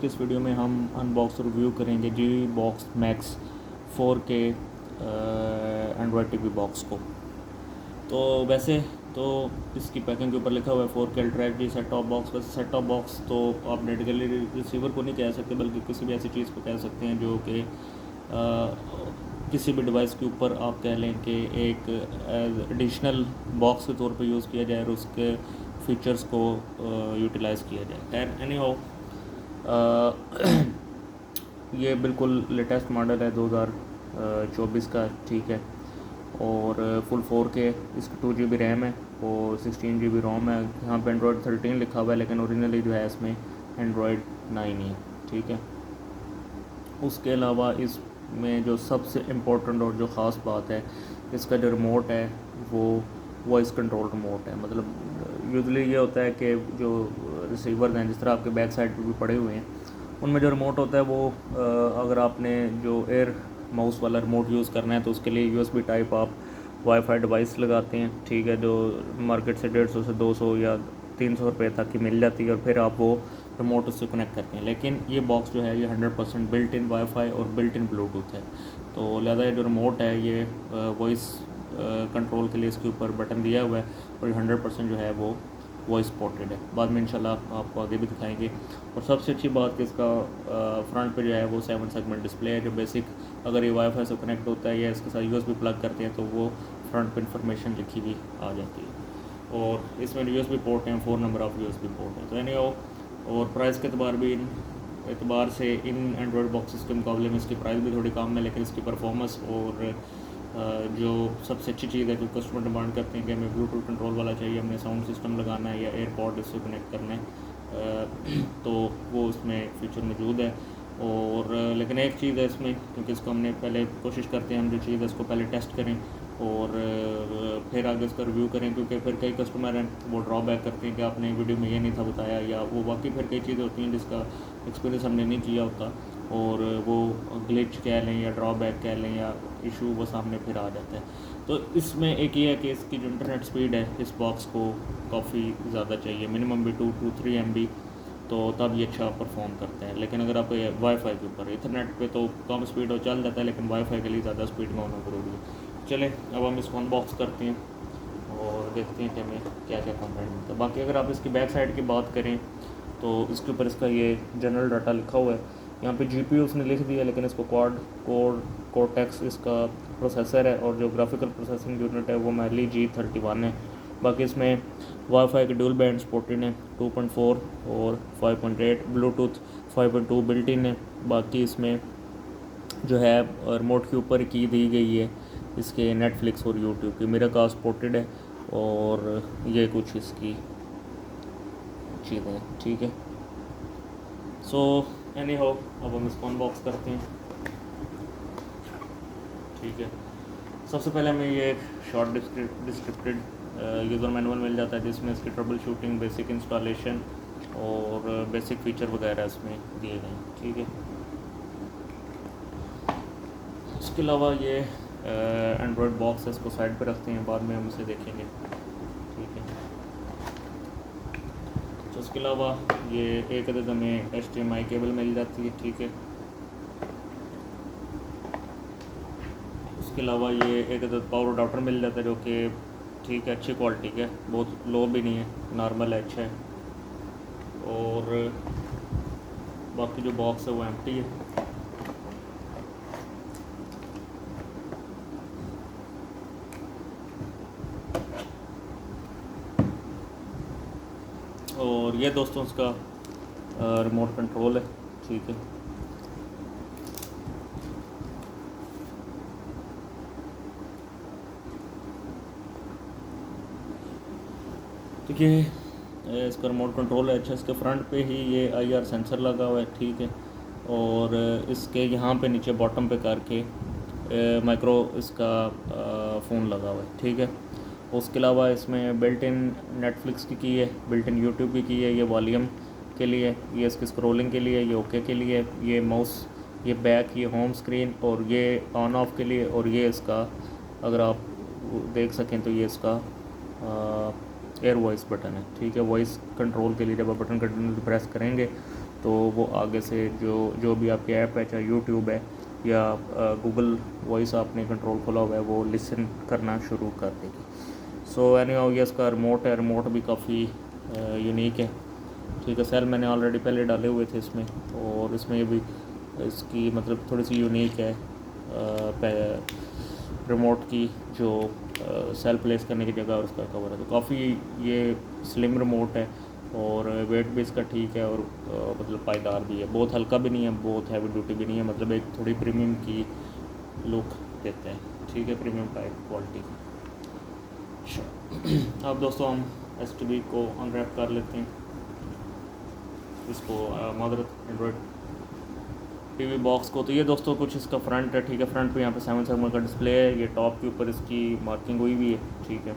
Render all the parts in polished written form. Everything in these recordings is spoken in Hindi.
की इस वीडियो में हम अनबॉक्स रिव्यू करेंगे जी box max 4K Android TV box को। तो वैसे तो इसकी पैकिंग के ऊपर लिखा हुआ है 4K ultra HD set top box. वैसे सेट टॉप बॉक्स तो आप डेडिकेटली रिसीवर को नहीं कह सकते, बल्कि किसी भी ऐसी चीज़ को कह सकते हैं जो कि किसी भी डिवाइस के ऊपर आप कह लें कि एक एडिशनल बॉक्स के तौर पे यूज़ किया जाए और उसके फीचर्स को यूटिलाइज़ किया जाए। खैर एनी हाउ ये बिल्कुल लेटेस्ट मॉडल है 2024 का, ठीक है। और फुल 4K, इसकी 2 GB रैम है और 16 GB रोम है। यहाँ पे एंड्रॉयड 13 लिखा हुआ है, लेकिन ओरिजिनली जो है इसमें एंड्रॉयड 9 ही है, ठीक है। उसके अलावा इसमें जो सबसे इम्पोर्टेंट और जो ख़ास बात है, इसका जो रिमोट है वो वॉइस कंट्रोल रिमोट है। मतलब यूजुअली ये होता है कि जो रिसीवर हैं, जिस तरह आपके बैक साइड पर भी पड़े हुए हैं, उनमें जो रिमोट होता है वो अगर आपने जो एयर माउस वाला रिमोट यूज़ करना है तो उसके लिए USB टाइप आप वाईफाई डिवाइस लगाते हैं, ठीक है, जो मार्केट से 150 से 200 या 300 रुपये तक की मिल जाती है, और फिर आप वो रिमोट उससे कनेक्ट करते हैं। लेकिन ये बॉक्स जो है ये 100% बिल्ट इन वाईफाई और बिल्ट इन ब्लूटूथ है। तो लिहाजा ये जो रिमोट है ये वॉइस कंट्रोल के लिए इसके ऊपर बटन दिया हुआ है, और 100% जो है वो वॉइस पोर्टेड है। बाद में इंशाल्लाह आपको आगे भी दिखाएंगे। और सबसे अच्छी बात कि इसका फ्रंट पे जो है वो 7 सेगमेंट डिस्प्ले है, जो बेसिक अगर ये वाईफाई से कनेक्ट होता है या इसके साथ USB प्लग करते हैं तो वो फ्रंट पे इंफॉर्मेशन लिखी हुई आ जाती है। और इसमें USB पोर्ट हैं, 4 नंबर ऑफ USB पोर्ट हैं। तो यानी और प्राइस के एतबार से इन एंड्रॉयड बॉक्सेस के मुकाबले में इसकी प्राइस भी थोड़ी कम है, लेकिन इसकी परफॉर्मेंस और जो सबसे अच्छी चीज़ है जो कस्टमर डिमांड करते हैं कि हमें ब्लूटूथ कंट्रोल वाला चाहिए, हमें साउंड सिस्टम लगाना है या एयरपॉड इससे कनेक्ट करना है, तो वो उसमें फीचर मौजूद है। और लेकिन एक चीज़ है इसमें, क्योंकि इसको हमने पहले कोशिश करते हैं हम जो चीज़ है इसको पहले टेस्ट करें और फिर आगे इसका रिव्यू करें, क्योंकि फिर कई कस्टमर हैं वो ड्रॉबैक करते हैं कि आपने वीडियो में ये नहीं था बताया, या वो वाकई फिर कई चीज़ें होती हैं जिसका एक्सपीरियंस हमने नहीं किया होता और वो ग्लिच कह लें या ड्रॉबैक कह लें या इशू वो सामने फिर आ जाता है। तो इसमें एक ये है कि इसकी जो इंटरनेट स्पीड है इस बॉक्स को काफ़ी ज़्यादा चाहिए, मिनिमम भी 2 to 3 MB, तो तब ये अच्छा परफॉर्म करता है। लेकिन अगर आपको वाईफाई के ऊपर, इथरनेट पे तो कम स्पीड हो चल जाता है, लेकिन वाईफाई के लिए ज़्यादा स्पीड में होना ज़रूरी है। चलें अब हम इसको अनबॉक्स करते हैं और देखते हैं कि हमें क्या क्या कंटेंट मिलता है। बाकी अगर आप इसकी बैक साइड की बात करें तो इसके ऊपर इसका ये जनरल डाटा लिखा हुआ है। यहाँ पे GPU उसने लिख दिया, लेकिन इसको कोर्टेक्स इसका प्रोसेसर है, और जो ग्राफिकल प्रोसेसिंग यूनिट है वो मैली G31 है। बाकी इसमें वाईफाई के ड्यूल बैंड सपोर्टेड हैं 2.4 और 5.8, ब्लूटूथ 5.2 बिल्ट इन है। बाकी इसमें जो है रिमोट के ऊपर की दी गई है इसके नेटफ्लिक्स और यूट्यूब की, मेरा कास्ट सपोर्टेड है, और ये कुछ इसकी चीज़ें हैं, ठीक है। सो एनी हाउ अब हम इसको अनबॉक्स करते हैं, ठीक है। सबसे पहले हमें ये एक शॉर्ट डिस्क्रिप्टेड यूज़र मैनुअल मिल जाता है, जिसमें इसकी ट्रबल शूटिंग, बेसिक इंस्टॉलेशन और बेसिक फीचर वगैरह इसमें दिए गए हैं, ठीक है। इसके अलावा ये एंड्रॉयड बॉक्स है, इसको साइड पर रखते हैं, बाद में हम इसे देखेंगे, ठीक है। तो इसके अलावा ये एक अदद हमें HDMI केबल मिल जाती है, ठीक है। इसके अलावा ये एक अदद पावर अडाप्टर मिल जाता है, जो कि ठीक है, अच्छी क्वालिटी का है, बहुत लो भी नहीं है, नॉर्मल है, अच्छा है। और बाकी जो बॉक्स है वो एम्प्टी है। और ये दोस्तों इसका रिमोट कंट्रोल है, ठीक है। तो ये इसका रिमोट कंट्रोल है, अच्छा। इसके फ्रंट पे ही ये IR सेंसर लगा हुआ है, ठीक है। और इसके यहाँ पे नीचे बॉटम पे करके माइक्रो इसका फ़ोन लगा हुआ है, ठीक है। उसके अलावा इसमें बिल्ट इन नेटफ्लिक्स की है, बिल्ट इन यूट्यूब की है, ये वॉल्यूम के लिए, ये इसकी स्क्रोलिंग के लिए, ये ओके के लिए, ये माउस, ये बैक, ये होम स्क्रीन, और ये ऑन ऑफ के लिए, और ये इसका अगर आप देख सकें तो ये इसका एयर वॉइस बटन है, ठीक है। वॉइस कंट्रोल के लिए जब आप बटन कंटिन्यू प्रेस करेंगे तो वो आगे से जो जो भी आपकी ऐप है, चाहे यूट्यूब है या गूगल वॉइस आपने कंट्रोल खोला हुआ है, वो लिसन करना शुरू कर देगी। सो एनीहाउ ये इसका रिमोट है, रिमोट भी काफ़ी यूनिक है, ठीक है। सेल मैंने ऑलरेडी पहले डाले हुए थे इसमें, और इसमें ये भी इसकी मतलब थोड़ी सी यूनिक है रिमोट की, जो सेल प्लेस करने की जगह और उसका कवर है, तो काफ़ी ये स्लिम रिमोट है, और वेट भी इसका ठीक है, और मतलब पायदार भी है, बहुत हल्का भी नहीं है, बहुत हैवी ड्यूटी भी नहीं है, मतलब एक थोड़ी प्रीमियम की लुक देते हैं, ठीक है, प्रीमियम टाइप क्वालिटी की। अच्छा, अब दोस्तों हम STB को अनरैप कर लेते हैं, इसको मदर एंड्रॉयड टीवी बॉक्स को। तो ये दोस्तों कुछ इसका फ्रंट है, ठीक है। फ्रंट पे यहाँ पे 7/7 का डिस्प्ले है, ये टॉप के ऊपर इसकी मार्किंग हुई हुई है, ठीक है।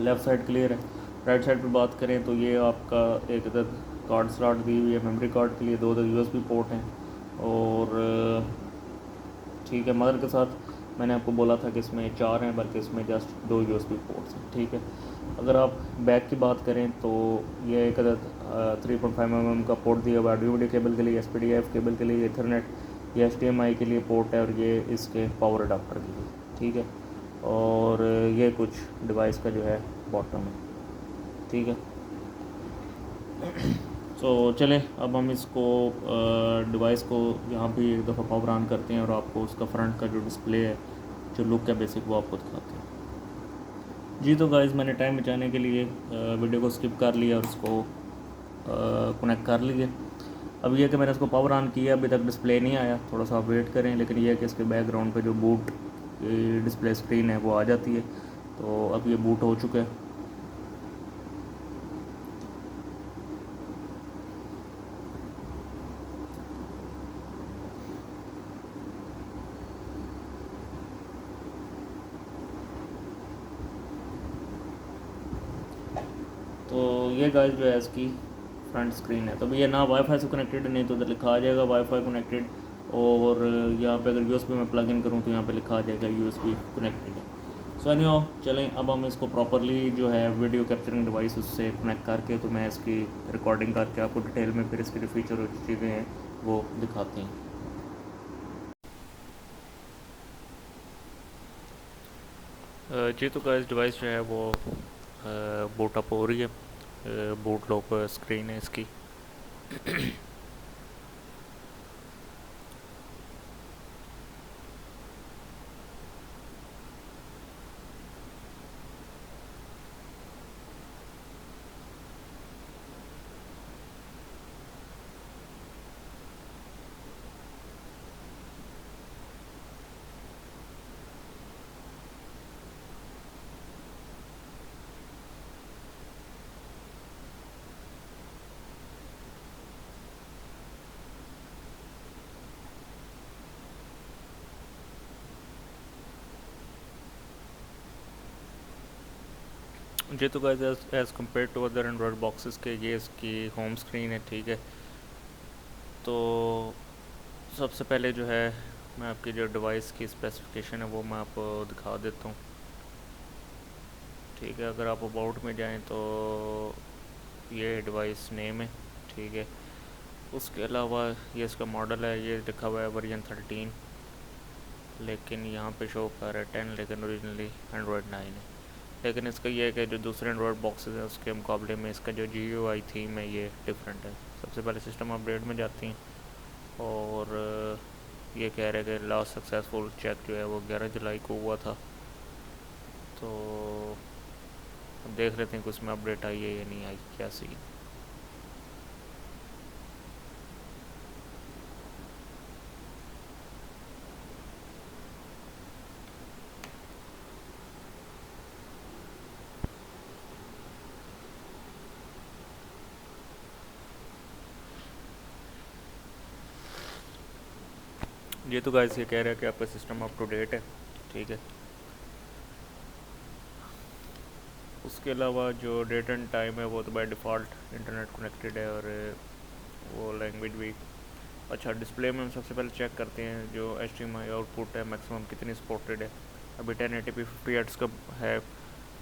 लेफ़्ट साइड क्लियर है। राइट साइड पे बात करें तो ये आपका एक इधर कार्ड स्लॉट दी हुई है मेमोरी कार्ड के लिए, 2 इधर USB पोर्ट हैं, और ठीक है। मदर के साथ मैंने आपको बोला था कि इसमें 4 हैं, बल्कि इसमें जस्ट 2 USB पोर्ट्स हैं, ठीक है। अगर आप बैक की बात करें तो ये एक अदर 3.5 mm का पोर्ट दिया हुआ है ऑडियो वीडियो केबल के लिए, SPDIF केबल के लिए, इथरनेट, ये HDMI के लिए पोर्ट है, और ये इसके पावर अडाप्टर के लिए, ठीक है। और ये कुछ डिवाइस का जो है बॉटम है, ठीक है। सो चलें अब हम इसको डिवाइस को यहाँ भी एक दफ़ा पावर ऑन करते हैं, और आपको उसका फ्रंट का जो डिस्प्ले है, जो लुक है बेसिक, वो आपको दिखाते हैं। जी तो गाइज़ मैंने टाइम बचाने के लिए वीडियो को स्किप कर लिया और उसको कनेक्ट कर लिए। अब ये कि मैंने इसको पावर ऑन किया, अभी तक डिस्प्ले नहीं आया, थोड़ा सा आप वेट करें, लेकिन यह है कि इसके बैकग्राउंड पे जो बूट डिस्प्ले स्क्रीन है वो आ जाती है। तो अब ये बूट हो चुका है। तो ये गाइस जो है इसकी फ्रंट स्क्रीन है। तो ये ना वाईफाई से कनेक्टेड, नहीं तो उधर लिखा आ जाएगा वाईफाई कनेक्टेड, और यहाँ पे अगर USB में प्लग इन करूँ तो यहाँ पे लिखा आ जाएगा USB कनेक्टेड है। सो एनीहाउ चलें अब हम इसको प्रॉपरली जो है वीडियो कैप्चरिंग डिवाइस उससे कनेक्ट करके, तो मैं इसकी रिकॉर्डिंग करके आपको डिटेल में फिर इसके जो फीचर और चीज़ें हैं वो दिखाते हैं। जी तो गाइस डिवाइस जो है वो बूट अप हो रही है, बूट लॉक स्क्रीन है इसकी। जी तो guys as compare to other Android boxes के ये इसकी होम स्क्रीन है, ठीक है। तो सबसे पहले जो है मैं आपकी जो डिवाइस की स्पेसिफिकेशन है वो मैं आपको दिखा देता हूँ, ठीक है। अगर आप अबाउट में जाएं तो ये डिवाइस नेम है, ठीक है। उसके अलावा ये इसका मॉडल है, ये लिखा हुआ है वर्जन 13, लेकिन यहाँ पे शो कर रहा है 10, लेकिन ओरिजिनली एंड्रॉयड 9 है। लेकिन इसका ये है कि जो दूसरे एंड्रॉयड बॉक्सेस हैं उसके मुकाबले में इसका जो GUI थीम है ये डिफरेंट है। सबसे पहले सिस्टम अपडेट में जाती हैं, और ये कह रहे हैं कि लास्ट सक्सेसफुल चेक जो है वो 11 जुलाई को हुआ था। तो अब देख लेते हैं कि उसमें अपडेट आई है या नहीं आई, क्या सीन। ये तो गाइस ये कह रहा है कि आपका सिस्टम अप टू डेट है, ठीक है। उसके अलावा जो डेट एंड टाइम है वो तो बाय डिफ़ॉल्ट इंटरनेट कनेक्टेड है, और वो लैंग्वेज भी अच्छा। डिस्प्ले में हम सबसे पहले चेक करते हैं जो HDMI आउटपुट है मैक्सिमम कितनी सपोर्टेड है। अभी 1080p 50 Hz का है,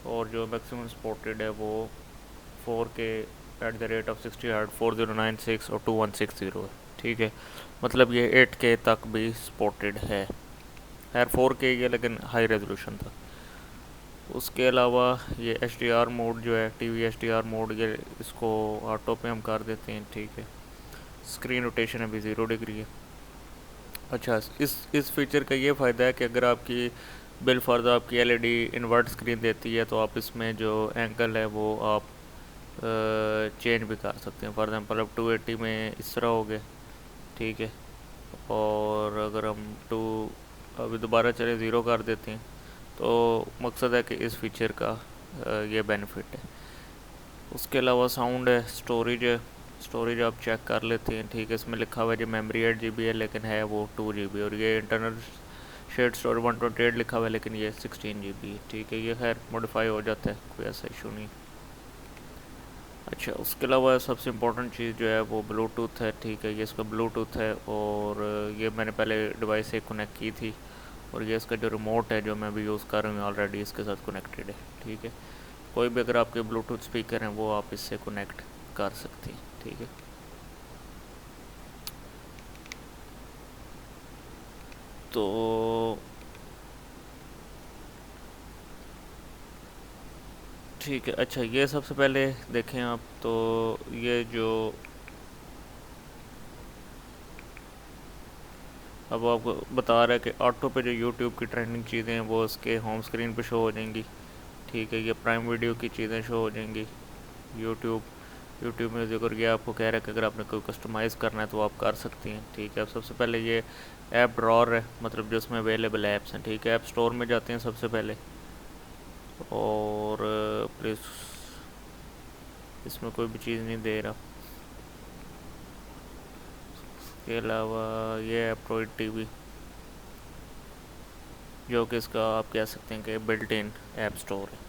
और जो मैक्सिमम सपोर्टेड है वो 4K @60Hz 4096 और 2160 है, ठीक है। मतलब ये 8K तक भी सपोर्टेड है। खैर 4K ये लेकिन हाई रेजोल्यूशन था। उसके अलावा ये HDR मोड जो है, TV HDR मोड, ये इसको ऑटो पे हम कर देते हैं, ठीक है। स्क्रीन रोटेशन अभी 0 डिग्री है। अच्छा, इस फीचर का ये फ़ायदा है कि अगर आपकी बिल फर्ज आपकी LED इन्वर्ट स्क्रीन देती है तो आप इसमें जो एंगल है वो आप चेंज भी कर सकते हैं। फॉर एग्ज़ाम्पल अब 280 में इस तरह हो गए, ठीक है। और अगर हम अभी दोबारा चले 0 कर देते हैं तो मकसद है कि इस फीचर का ये बेनिफिट है। उसके अलावा साउंड है, स्टोरेज है। स्टोरेज आप चेक कर लेते हैं, ठीक है। इसमें लिखा हुआ है जो मेमोरी 8 GB है लेकिन है वो 2 GB, और ये इंटरनल शेड स्टोरेज 128 लिखा हुआ है लेकिन ये 16 GB है, ठीक है। ये खैर मॉडिफाई हो जाता है, कोई ऐसा इशू नहीं। अच्छा, उसके अलावा सबसे इम्पोर्टेंट चीज़ जो है वो ब्लूटूथ है, ठीक है। ये इसका ब्लूटूथ है और ये मैंने पहले डिवाइस से कनेक्ट की थी, और ये इसका जो रिमोट है जो मैं अभी यूज़ कर रहा हूँ ऑलरेडी इसके साथ कनेक्टेड है, ठीक है। कोई भी अगर आपके ब्लूटूथ स्पीकर हैं वो आप इससे कनेक्ट कर सकते हैं, ठीक है। तो ठीक है। अच्छा, ये सबसे पहले देखें आप, तो ये जो अब आपको बता रहा है कि ऑटो पे जो यूट्यूब की ट्रेंडिंग चीज़ें हैं वो उसके होम स्क्रीन पे शो हो जाएंगी, ठीक है। ये प्राइम वीडियो की चीज़ें शो हो जाएंगी, यूट्यूब यूट्यूब म्यूज़िक, और ये आपको कह रहा है कि अगर आपने कोई कस्टमाइज़ करना है तो आप कर सकती हैं, ठीक है। अब सबसे पहले ये ऐप ड्रॉर है, मतलब जो उसमें अवेलेबल ऐप्स हैं, ठीक है। ऐप स्टोर में जाते हैं सबसे पहले, और प्लीज़ इसमें कोई भी चीज़ नहीं दे रहा। इसके अलावा ये एंड्रॉयड TV, जो कि इसका आप कह सकते हैं कि बिल्ट इन ऐप स्टोर है।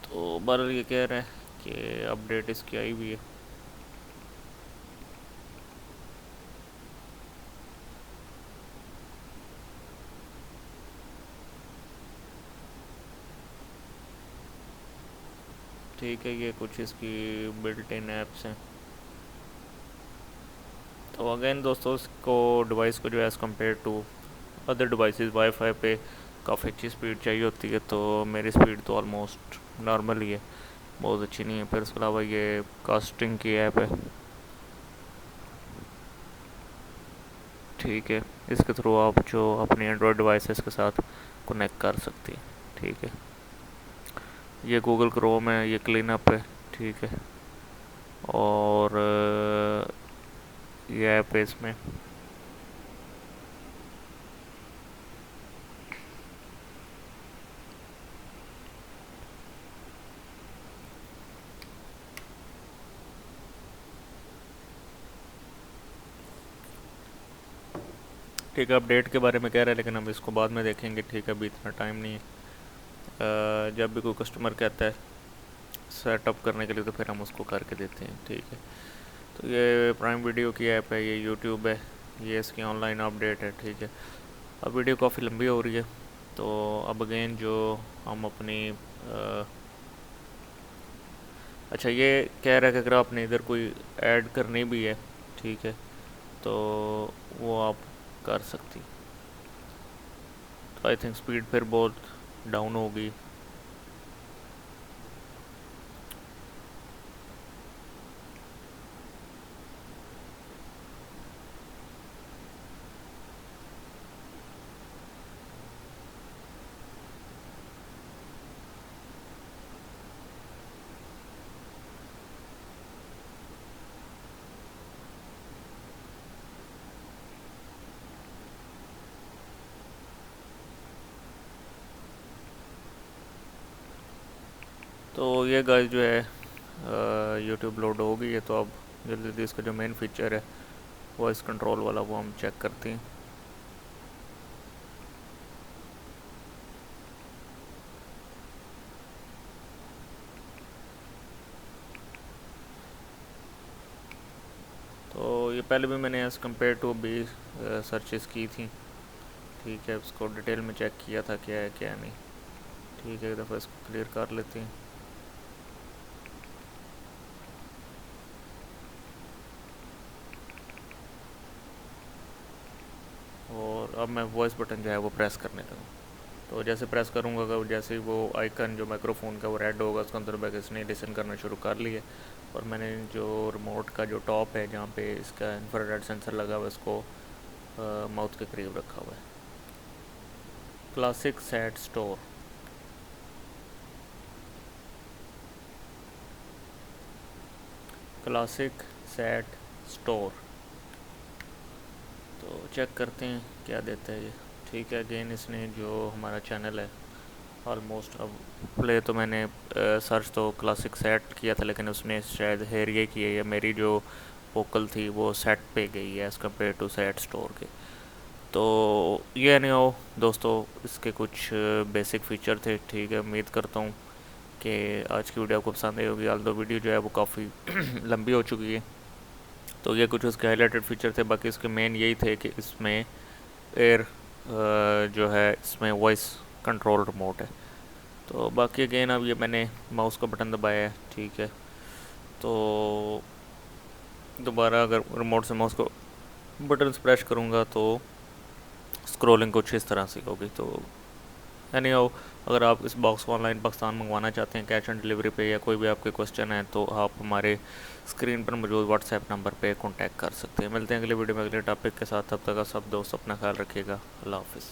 तो बहरहाल ये कह रहा है कि अपडेट इसकी आई हुई है। ठीक है, ये कुछ इसकी बिल्ट इन ऐप्स हैं। तो अगेन दोस्तों, इसको डिवाइस को जो है as compare to other devices wifi पे काफ़ी अच्छी स्पीड चाहिए होती है, तो मेरी स्पीड तो ऑलमोस्ट नॉर्मल ही है, बहुत अच्छी नहीं है। फिर उसके अलावा ये कास्टिंग की ऐप है, ठीक है। इसके थ्रू आप जो अपनी एंड्रॉयड डिवाइसेस के साथ कनेक्ट कर सकती हैं, ठीक है। ये गूगल क्रोम है, ये क्लीन अप है, ठीक है। और ये ऐप है इसमें। ठीक है, अपडेट के बारे में कह रहे हैं लेकिन हम इसको बाद में देखेंगे, ठीक है। अभी इतना टाइम नहीं है। जब भी कोई कस्टमर कहता है सेटअप करने के लिए तो फिर हम उसको करके देते हैं, ठीक है। तो ये प्राइम वीडियो की ऐप है, ये यूट्यूब है, ये इसकी ऑनलाइन अपडेट है, ठीक है। अब वीडियो काफ़ी लंबी हो रही है, तो अब अगेन जो हम अपनी अच्छा, ये कह रहा है कि अगर आपने इधर कोई ऐड करनी भी है, ठीक है, तो वो आप कर सकती। तो आई थिंक स्पीड फिर बहुत डाउन होगी। तो ये गाइस जो है यूट्यूब लोड हो गई है, तो अब जल्दी जल्दी इसका जो मेन फीचर है वॉइस कंट्रोल वाला वो हम चेक करते हैं। तो ये पहले भी मैंने एज़ कम्पेयर टू अभी सर्चेस की थी, ठीक है। उसको डिटेल में चेक किया था क्या है क्या नहीं, ठीक है। एक दफ़ा इसको क्लियर कर लेते हैं। अब मैं वॉइस बटन जो है वो प्रेस करने लगा। तो जैसे प्रेस करूँगा अगर जैसे ही वो आइकन जो माइक्रोफोन का वो रेड होगा उसका अंदर बैग इसने लिसन करना शुरू कर लिया। और मैंने जो रिमोट का जो टॉप है जहाँ पे इसका इंफ्रारेड सेंसर लगा हुआ है इसको माउथ के करीब रखा हुआ है। Classic set store, classic set store, तो चेक करते हैं क्या देता है ये। ठीक है, अगेन इसने जो हमारा चैनल है ऑलमोस्ट अब प्ले तो मैंने सर्च तो क्लासिक सेट किया था लेकिन उसने शायद हेर ये किया है मेरी जो वोकल थी वो सेट पे गई है as compare to set store के। तो ये नहीं हो दोस्तों, इसके कुछ बेसिक फ़ीचर थे। ठीक है, उम्मीद करता हूँ कि आज की वीडियो आपको पसंद आई होगी। आल्दो वीडियो जो है वो काफ़ी लंबी हो चुकी है। तो ये कुछ उसके हाईलाइटेड फीचर थे, बाकी इसके मेन यही थे कि इसमें एयर जो है इसमें वॉइस कंट्रोल रिमोट है। तो बाकी अगेन अब ये मैंने माउस का बटन दबाया है। ठीक है, तो दोबारा अगर रिमोट से माउस को बटन प्रेस करूँगा तो स्क्रॉलिंग कुछ इस तरह से होगी। तो एनी हाउ, अगर आप इस बॉक्स को ऑनलाइन पाकिस्तान मंगवाना चाहते हैं कैश ऑन डिलीवरी पे या कोई भी आपके क्वेश्चन है तो आप हमारे स्क्रीन पर मौजूद व्हाट्सएप नंबर पे कांटेक्ट कर सकते हैं। मिलते हैं अगले वीडियो में अगले टॉपिक के साथ। तब तक आप सब दोस्त अपना ख्याल रखिएगा। अल्लाह हाफिज़।